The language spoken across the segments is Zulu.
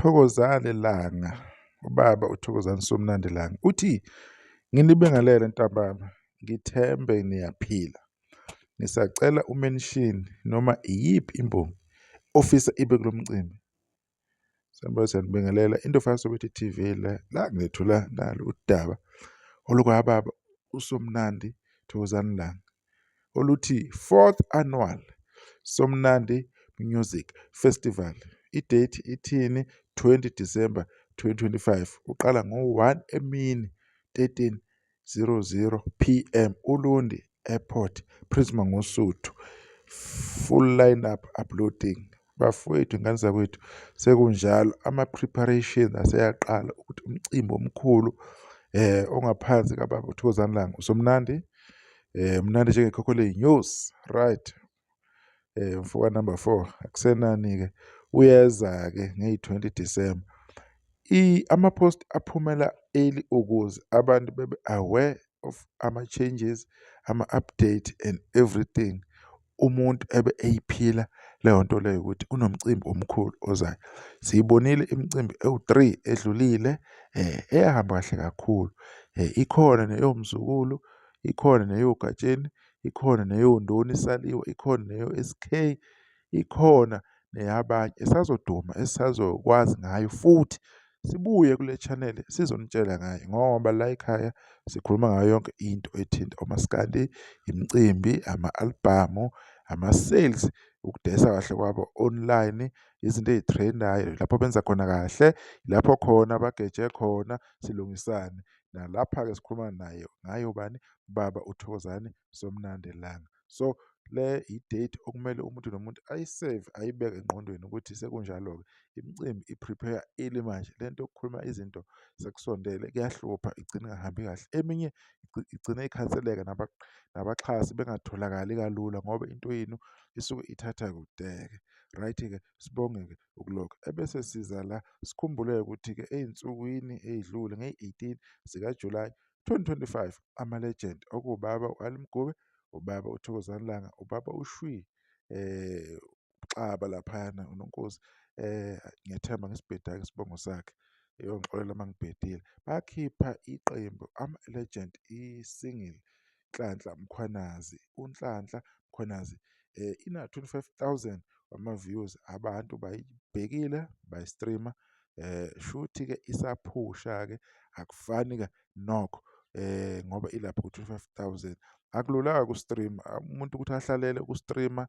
Thokozani Langa, ubaba uThokozani Somnandi Langa uthi, nginibingelele ntambama, ngithembe niyaphila. Ngisacela umention noma iyiphi imbongi ofisa ibe kulo mcimbi. Sanibona, siyanibingelela. Into Fana Soweto TV la ngethula nalo udaba olukababa uSomnandi Thokozani Langa oluthi 4th Annual Somnandi Music Festival. Idate ithini? 20 December 2025. Uqala ngo-1 emini 13:00 PM Ulundi Airport, Prisma ngoSuthu. Full lineup uploading. Bafowethu, ingane zakwethu, sekunjalo ama-preparations aseyaqala ukuthi umcimbi omkhulu ongaphansi kababa uThokozani Langa uSomnandi, mnandi njengekhokho ley'nyosi, right. Mfuka number 4 akusenani-ke, uyeza-ke ngeyi-20 December. Ama-post aphumela early ukuze abantu bebe aware of ama-changes, ama-update and everything. Umuntu ebe eyiphila leyo nto leyo ukuthi kunomcimbi omkhulu ozayo. Siyibonile imicimbi ewu-3 edlulile eyahamba kahle kakhulu. Ikhona neyomzukulu, ikhona neyogatsheni, ikhona neyondoni isaliwe, ikhona neyo-SK, ikhona neyabanye esazoduma esazokwazi ngayo, futhi sibuye kule channel sizonitshela ngayo ngoba la ekhaya sikhuluma ngayo yonke into ethinta umaskandi, imicimbi, ama-albhamu, ama-sales, ukudayisa kahle kwabo online, izinto ey'threndayo, lapho benza khona kahle, lapho khona abageje khona, silungisane. Nalapha-ke sikhuluma nayo ngayo bani? Baba uThokozani Somnandi Langa. So le i-date okumele umuntu nomuntu ayiseve, ayibeke engqondweni ukuthi sekunjalo-ke imicimbi i-prepare early manje. Le nto yokukhuluma izinto sekusondele kuyahlupha, igcine ingahambi kahle. Eminye igcine ikhanseleka, nabaxhasi bengatholakali kalula ngoba into yenu isuke ithatha kude-ke. Right-ke, sibonge-ke ukulokho. Ebese siza la sikhumbule ukuthi-ke ey'nsukwini ey'dlule ngeyi-18 zikaJulayi 2025, ama-legend okuwubaba u-Ali Mgube, ubaba uThokozani Langa, ubaba uShwi Xaba laphayana, uNonkosi, ngiyathemba ngesibhedake isibongo sakhe, ngixolela uma ngibhedile. Bakhipha iqembu ama-legend, i-single Nhlanhla Mkhwanazi. UNhlanhla Mkhwanazi ina-25,000 wama-views, abantu bayibhekile, bayi-streama. Shuthi-ke isaphusha-ke, akufani-ke nokho ngoba ilapho ku-25,000. Akulula-ke ku-stream, umuntu ukuthi ahlalele ku-streama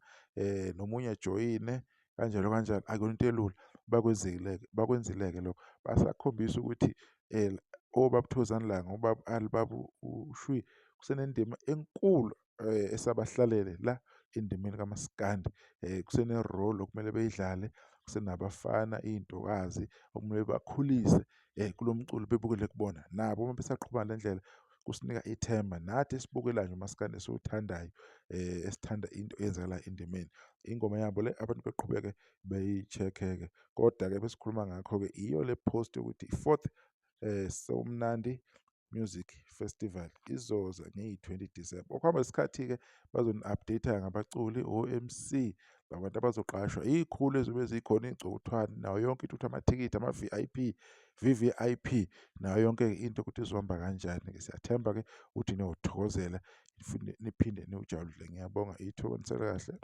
nomunye ajoyine kanjalo kanjalo, akuyona into elula. Bakwenzile-ke lokho, basakhombisa ukuthi obaba uThokozani Langa, ubaba Ali, ubaba uShwi kusenendima enkulu esabahlalele la endimeni kamaskandi. Kusene-role okumele beyidlale, kusenabafana, iy'ntokazi okumele bakhulise kulo mculo bebukele kubona. Nabo uma besaqhubeka le ndlela kusinika ithemba, nathi esibukelayo nje umaskandi esiwuthandayo, esithanda into eyenzakala endimeni. Ingoma yabo le abantu beqhubeke beyi-check-ke. Kodwa-ke besikhuluma ngakho-ke iyo le post yokuthi 4th Somnandi Music Festival izoza ngeyi-20 December. Okuhamba isikhathi-ke bazoni-update-a ngabaculi, o-MC, abantu abazoqashwa, iy'khulu ezobe zikhona, iy'gcukuthwane, nayo yonke into ukuthi amathikithi, ama-VIP, VVIP, nayo yonke into ukuthi izohamba kanjani-ke. Siyathemba-ke ukuthi niyothokozela futhi niphinde niwujabulele. Ngiyabonga ithuba, nisale kahle.